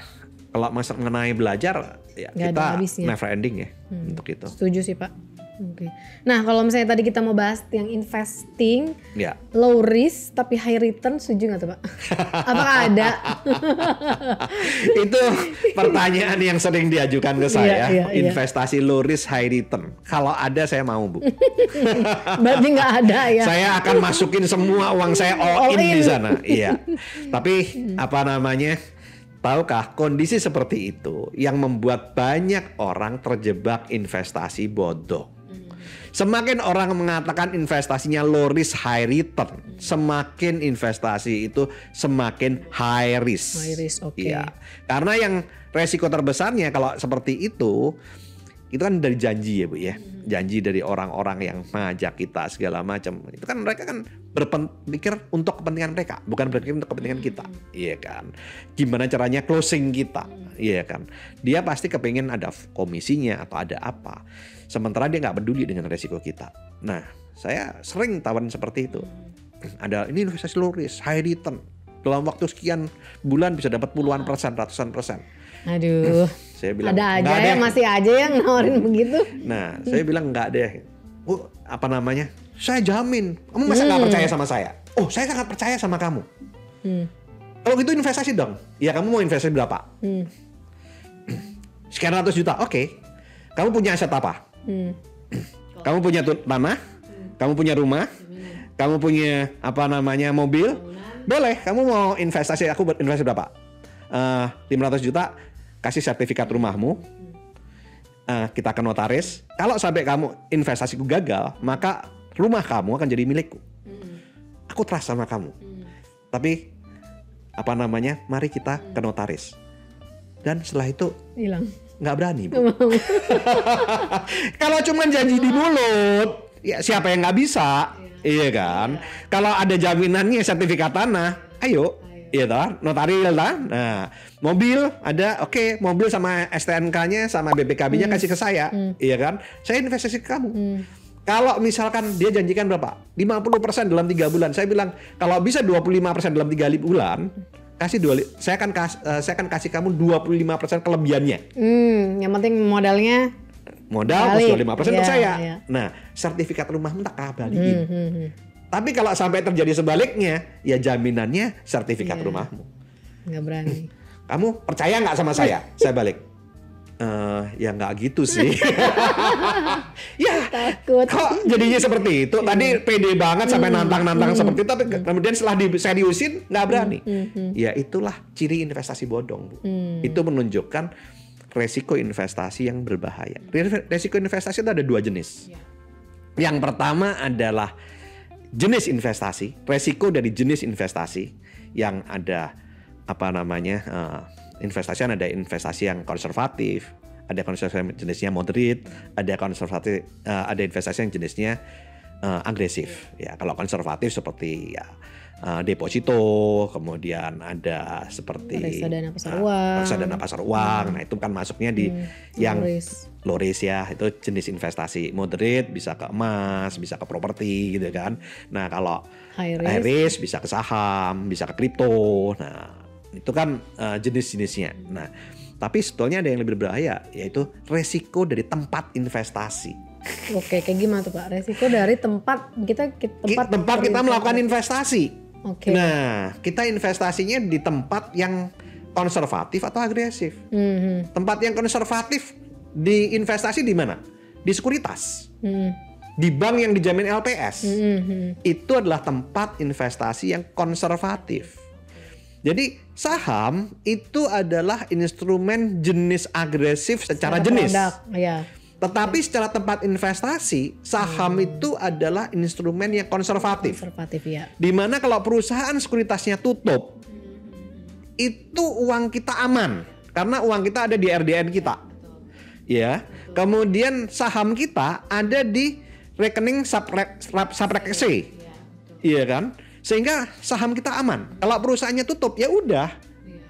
kalau mengenai belajar, ya Nggak ada kita habisnya. never ending ya untuk itu. Setuju sih Pak. Oke. Nah kalau misalnya tadi kita mau bahas yang investing Ya. low risk tapi high return, setuju nggak tuh Pak? Apakah ada? Itu pertanyaan yang sering diajukan ke saya. Iya. Investasi low risk high return. Kalau ada saya mau, Bu. Berarti nggak ada ya? Saya akan masukin semua uang saya all in di sana. Iya. Tapi tahukah kondisi seperti itu yang membuat banyak orang terjebak investasi bodong. Semakin orang mengatakan investasinya low risk high return, semakin investasi itu semakin high risk. High risk, oke. Iya. Karena yang resiko terbesarnya kalau seperti itu kan dari janji ya Bu ya. Janji dari orang-orang yang mengajak kita segala macam. Itu kan mereka kan berpikir untuk kepentingan mereka, bukan berpikir untuk kepentingan kita. Iya kan. Gimana caranya closing kita? Iya kan. Dia pasti kepingin ada komisinya atau ada apa. Sementara dia nggak peduli dengan resiko kita. Nah, saya sering tawarin seperti itu. Ada ini investasi low risk, high return. Dalam waktu sekian bulan bisa dapat puluhan persen, ratusan persen. Aduh. Saya bilang Ada aja "Nggak ya, deh." masih aja yang nawarin begitu. Nah, saya bilang enggak deh. Saya jamin. Kamu masa nggak percaya sama saya? Oh, saya sangat percaya sama kamu. Kalau gitu investasi dong. Ya, kamu mau investasi berapa? Sekian ratus juta. Oke. Kamu punya aset apa? Kamu punya tanah? Kamu punya rumah? Kamu punya mobil? Boleh. Kamu mau investasi? Aku investasi berapa? 500 juta. Kasih sertifikat rumahmu. Kita ke notaris. Kalau sampai kamu investasiku gagal, maka rumah kamu akan jadi milikku. Aku trust sama kamu. Tapi mari kita ke notaris. Dan setelah itu Hilang. nggak berani, Bu. Kalau cuma janji di mulut, ya siapa yang nggak bisa? Iya kan? Kalau ada jaminannya sertifikat tanah, ayo. Iya toh, notaris lah. Nah, mobil ada, oke, mobil sama STNK-nya sama BPKB-nya kasih ke saya. Iya kan? Saya investasi ke kamu. Kalau misalkan dia janjikan berapa? 50% dalam 3 bulan. Saya bilang, kalau bisa 25% dalam 3 bulan, saya akan kasih kamu 25% kelebihannya. Yang penting modalnya Modal plus 25% untuk saya. Iya. Nah, sertifikat rumahmu tak kabaliin. Tapi kalau sampai terjadi sebaliknya, ya jaminannya sertifikat rumahmu. nggak berani. Kamu percaya nggak sama saya? Saya balik. Ya nggak gitu sih. Ya, Takut. kok jadinya seperti itu? Tadi pede banget sampai nantang-nantang seperti itu, tapi kemudian setelah seriusin nggak berani. Ya itulah ciri investasi bodong, Bu. Itu menunjukkan resiko investasi yang berbahaya. Resiko investasi itu ada 2 jenis. Yang pertama adalah jenis investasi, resiko dari jenis investasi yang ada investasi ada investasi yang konservatif, ada investasi yang jenisnya moderate, ada investasi yang jenisnya agresif. Ya, kalau konservatif seperti deposito, kemudian ada seperti Reksadana pasar uang. Nah, itu kan masuknya di yang low risk ya, itu jenis investasi. Moderate bisa ke emas, bisa ke properti gitu kan. Nah, kalau high risk bisa ke saham, bisa ke kripto. Nah, Itu kan jenis-jenisnya. Nah, tapi sebetulnya ada yang lebih berbahaya, yaitu resiko dari tempat investasi. Oke, kayak gimana tuh Pak? Resiko dari tempat kita kita melakukan investasi. Oke. Nah, kita investasinya di tempat yang konservatif atau agresif. Tempat yang konservatif di investasi di mana? Di sekuritas. Di bank yang dijamin LPS. Itu adalah tempat investasi yang konservatif. Jadi saham itu adalah instrumen jenis agresif secara jenis. Produk, ya. Tetapi secara tempat investasi, saham itu adalah instrumen yang konservatif. Konservatif ya. Dimana kalau perusahaan sekuritasnya tutup, itu uang kita aman. Karena uang kita ada di RDN kita. Ya. Kemudian saham kita ada di rekening subrekse. Iya kan? Sehingga saham kita aman. Kalau perusahaannya tutup, ya udah.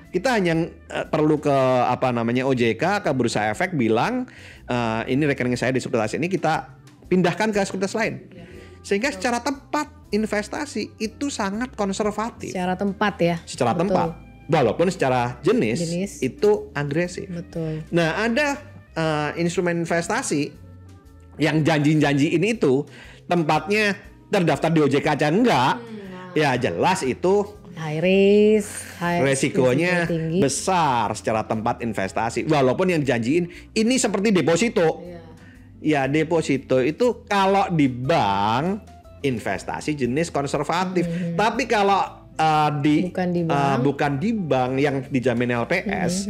Kita hanya perlu ke OJK, ke Bursa Efek bilang ini rekening saya di sekuritas ini, kita pindahkan ke sekuritas lain. Sehingga secara tempat investasi itu sangat konservatif. Secara tempat ya. Secara tempat. Walaupun secara jenis itu agresif. Betul. Nah, ada instrumen investasi yang janji-janjiin itu tempatnya terdaftar di OJK aja enggak. Ya jelas itu high risk, resikonya tinggi, besar secara tempat investasi. Walaupun yang dijanjiin ini seperti deposito. Ya deposito itu kalau di bank investasi jenis konservatif. Tapi kalau bukan di bank yang dijamin LPS,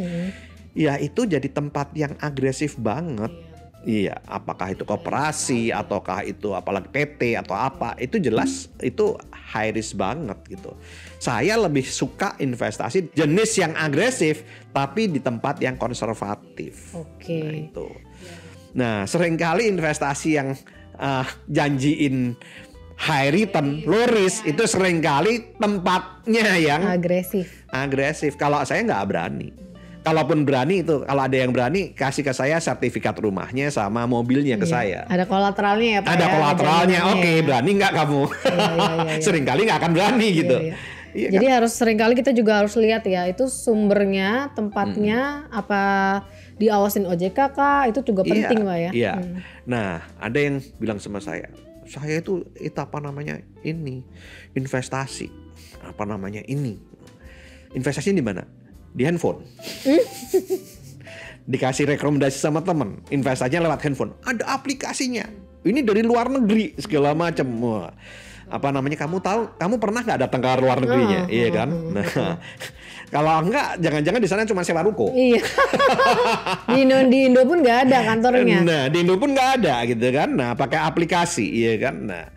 ya itu jadi tempat yang agresif banget. Iya, apakah itu koperasi ataukah itu apalagi PT atau apa, itu jelas itu high risk banget gitu. Saya lebih suka investasi jenis yang agresif tapi di tempat yang konservatif. Oke. Nah, itu. Nah, seringkali investasi yang janjiin high return, low risk itu seringkali tempatnya yang agresif. Kalau saya nggak berani. Kalaupun berani itu, kalau ada yang berani kasih ke saya sertifikat rumahnya sama mobilnya ke saya. Ada kolateralnya ya Pak. Ada kolateralnya, oke, berani nggak kamu? Seringkali nggak akan berani gitu. Iya, jadi harus seringkali kita juga harus lihat ya, itu sumbernya, tempatnya, apa diawasin OJK kah? Itu juga penting Pak ya. Iya. Nah, ada yang bilang sama saya itu investasi, investasinya di mana? Di handphone. Dikasih rekomendasi sama temen, investasinya lewat handphone. Ada aplikasinya. Ini dari luar negeri segala macam. Kamu pernah nggak datang ke luar negerinya? Iya kan? Nah, kalau enggak, jangan-jangan di sana cuma sewa ruko. Iya. di Indo pun nggak ada kantornya. Nah, di Indo pun nggak ada gitu kan. Nah, pakai aplikasi, iya kan. Nah,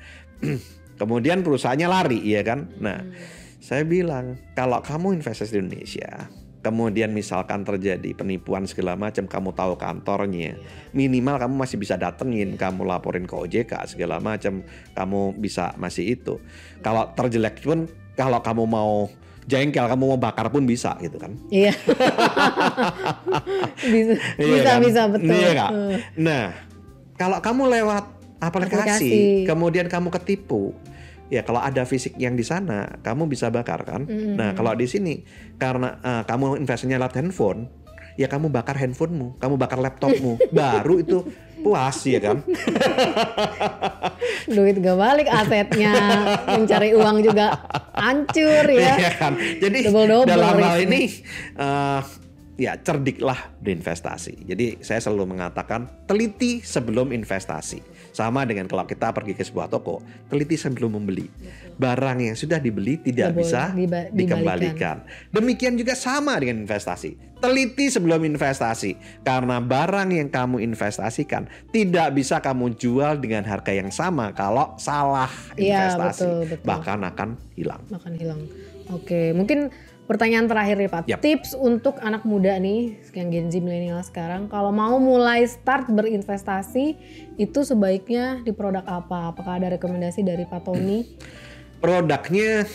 kemudian perusahaannya lari, iya kan. Nah, saya bilang kalau kamu investasi di Indonesia, kemudian misalkan terjadi penipuan segala macam, kamu tahu kantornya, minimal kamu masih bisa datengin, kamu laporin ke OJK segala macam, kamu bisa masih itu. Kalau terjelek pun, kalau kamu mau jengkel, kamu mau bakar pun bisa gitu kan. Iya. bisa betul. Iya kan? Nah, kalau kamu lewat aplikasi, kemudian kamu ketipu, ya kalau ada fisik yang di sana, kamu bisa bakar kan. Nah kalau di sini karena kamu investasinya lewat handphone, ya kamu bakar handphonemu, kamu bakar laptopmu, baru itu puas ya kan. Duit gak balik, asetnya mencari uang juga hancur ya. Iya kan. Jadi dalam hal ini ya cerdiklah berinvestasi. Jadi saya selalu mengatakan teliti sebelum investasi. Sama dengan kalau kita pergi ke sebuah toko, teliti sebelum membeli. Barang yang sudah dibeli tidak bisa dikembalikan. Demikian juga sama dengan investasi. Teliti sebelum investasi. Karena barang yang kamu investasikan tidak bisa kamu jual dengan harga yang sama kalau salah investasi. Betul. Bahkan akan hilang. Oke, mungkin pertanyaan terakhir nih Pak, tips untuk anak muda nih yang Gen Z milenial sekarang, kalau mau mulai start berinvestasi itu sebaiknya di produk apa? Apakah ada rekomendasi dari Pak Tony? Produknya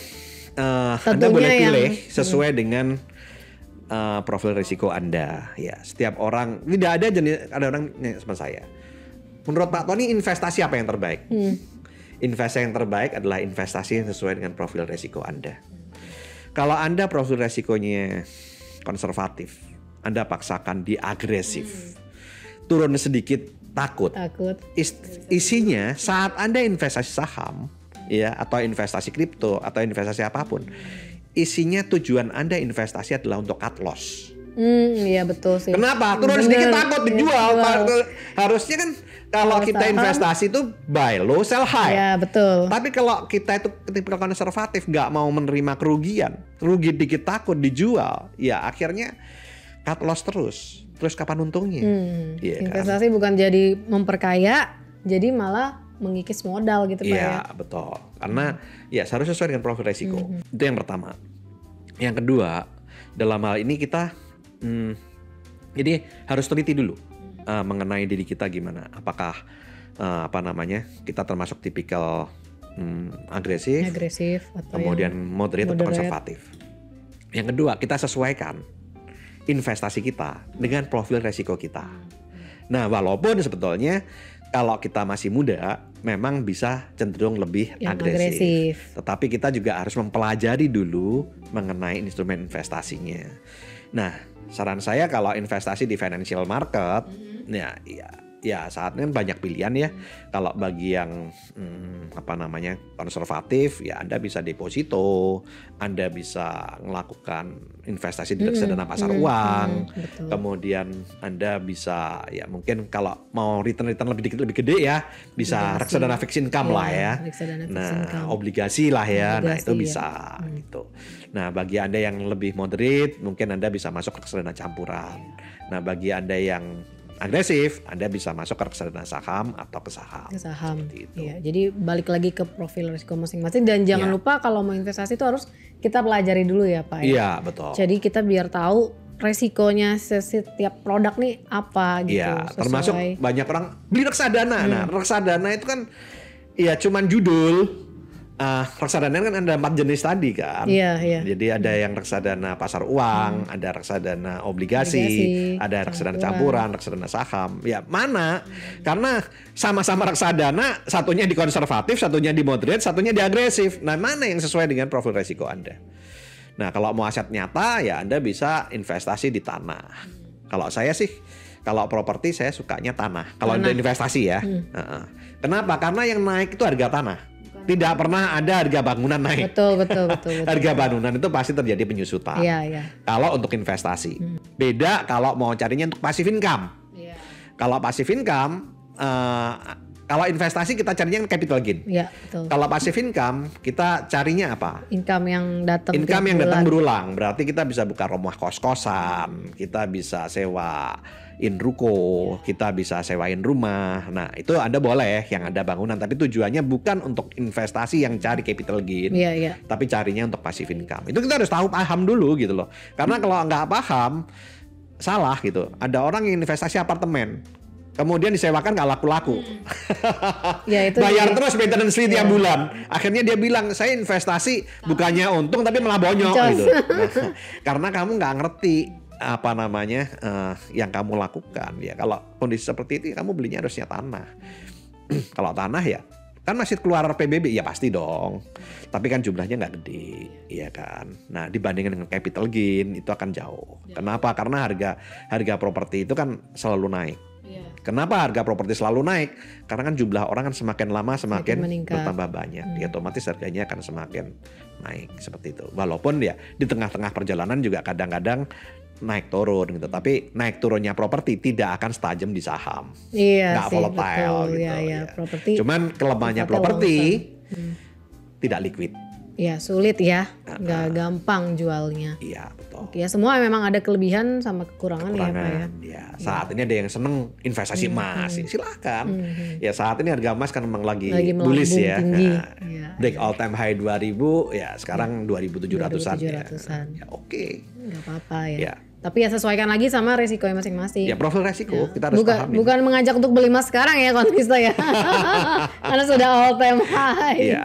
Anda boleh pilih sesuai dengan profil risiko Anda. Ya, setiap orang tidak ada ada orang sama saya. Menurut Pak Tony investasi apa yang terbaik? Investasi yang terbaik adalah investasi yang sesuai dengan profil risiko Anda. Kalau Anda profil resikonya konservatif, Anda paksakan di agresif. Turun sedikit takut. Isinya saat Anda investasi saham ya atau investasi kripto atau investasi apapun, isinya tujuan Anda investasi adalah untuk cut loss. Iya betul sih. Kenapa? Turun sedikit takut dijual. Harusnya kan kalau kita investasi itu buy low, sell high. Iya betul. Tapi kalau kita itu tipikal konservatif, nggak mau menerima kerugian, rugi dikit takut dijual, ya akhirnya cut loss terus. Terus kapan untungnya? Investasi kan? Bukan jadi memperkaya, jadi malah mengikis modal gitu Pak ya. Iya betul. Karena ya harus sesuai dengan profil resiko. Itu yang pertama. Yang kedua, dalam hal ini kita jadi harus teliti dulu mengenai diri kita gimana. Apakah kita termasuk tipikal agresif atau kemudian moderate atau konservatif. Yang kedua, kita sesuaikan investasi kita dengan profil resiko kita. Nah, walaupun sebetulnya kalau kita masih muda memang bisa cenderung lebih agresif. Tetapi kita juga harus mempelajari dulu mengenai instrumen investasinya. Nah, saran saya kalau investasi di financial market, ya saat ini banyak pilihan ya. Kalau bagi yang konservatif, ya Anda bisa deposito, Anda bisa melakukan investasi di reksadana pasar uang, kemudian Anda bisa ya mungkin kalau mau return lebih gede ya, bisa reksadana fixed income lah ya. Nah, obligasi lah ya. Nah, itu bisa gitu. Nah, bagi Anda yang lebih moderate, mungkin Anda bisa masuk ke reksadana campuran. Nah, bagi Anda yang agresif, Anda bisa masuk ke reksadana saham atau ke saham. Iya, jadi balik lagi ke profil risiko masing-masing dan jangan lupa kalau mau investasi itu harus kita pelajari dulu ya Pak. Iya, betul. Jadi kita biar tahu resikonya setiap produk nih apa gitu. Iya, termasuk banyak orang beli reksadana. Nah, reksadana itu kan ya cuman judul. Reksadana kan ada 4 jenis tadi kan. Iya. Jadi ada yang reksadana pasar uang, ada reksadana obligasi, ada reksadana campuran, reksadana saham. Ya mana? Karena sama-sama reksadana, satunya di konservatif, satunya di moderate, satunya di agresif. Nah, mana yang sesuai dengan profil resiko Anda? Nah, kalau mau aset nyata ya Anda bisa investasi di tanah. Kalau saya sih, kalau properti saya sukanya tanah. Kalau Anda investasi ya. Kenapa? Karena yang naik itu harga tanah. Tidak pernah ada harga bangunan naik. Betul. Harga bangunan itu pasti terjadi penyusutan. Iya. Kalau untuk investasi. Beda kalau mau carinya untuk passive income. Iya. Kalau passive income, kalau investasi kita carinya capital gain. Iya, betul. Kalau passive income kita carinya apa? Income yang datang berulang. Berarti kita bisa buka rumah kos-kosan, kita bisa sewa ruko, kita bisa sewain rumah. Nah, itu Anda boleh yang ada bangunan, tapi tujuannya bukan untuk investasi yang cari capital gain. Iya. Tapi carinya untuk passive income. Itu kita harus paham dulu gitu loh. Karena kalau nggak paham, salah gitu. Ada orang yang investasi apartemen, kemudian disewakan nggak laku-laku. Ya, itu bayar terus maintenance fee tiap bulan. Akhirnya dia bilang, saya investasi bukannya untung tapi malah bonyok gitu. Nah, karena kamu nggak ngerti yang kamu lakukan. Ya kalau kondisi seperti itu kamu belinya harusnya tanah. Kalau tanah ya kan masih keluar PBB ya pasti dong. Tapi kan jumlahnya nggak gede, ya kan. Nah, dibandingkan dengan capital gain itu akan jauh. Kenapa? Karena harga properti itu kan selalu naik. Kenapa harga properti selalu naik? Karena kan jumlah orang kan semakin lama semakin bertambah banyak. Ya, otomatis harganya akan semakin naik seperti itu. Walaupun ya di tengah-tengah perjalanan juga kadang-kadang naik turun gitu. Tapi naik turunnya properti tidak akan setajam di saham. Nggak volatile gitu. Iya. Cuman kelemahannya properti tidak liquid. Iya, sulit ya. Nggak gampang jualnya. Iya, betul. Ya, semua memang ada kelebihan sama kekurangan ya Pak ya. Ya, saat ini ada yang seneng investasi emas, silakan. Ya, saat ini harga emas kan memang lagi bullish ya. Break all time high 2000, ya sekarang 2700-an. Ya, oke. Nggak apa-apa ya. Tapi ya sesuaikan lagi sama resikonya masing-masing. Ya, profil resiko kita harus pahami. Bukan mengajak untuk beli emas sekarang ya Konvista ya. Karena sudah all time high. Iya.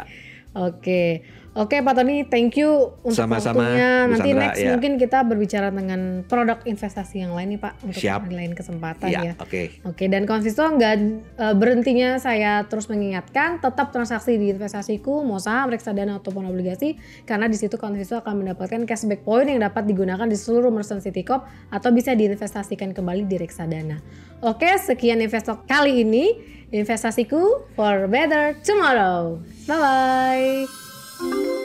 Oke. Oke Pak Tony, thank you untuk Sama-sama, waktunya. Bu Nanti Sandra, next ya. mungkin kita berbicara dengan produk investasi yang lain nih Pak, untuk Siap. di lain kesempatan Iya, ya. oke. Oke, dan Konsisto nggak berhentinya saya terus mengingatkan, tetap transaksi di investasiku, mau saham, reksadana ataupun obligasi, karena di situ Konsisto akan mendapatkan cashback point yang dapat digunakan di seluruh merchant Citicorp atau bisa diinvestasikan kembali di reksadana. Oke, sekian Investor kali ini. Investasiku for better tomorrow. Bye bye.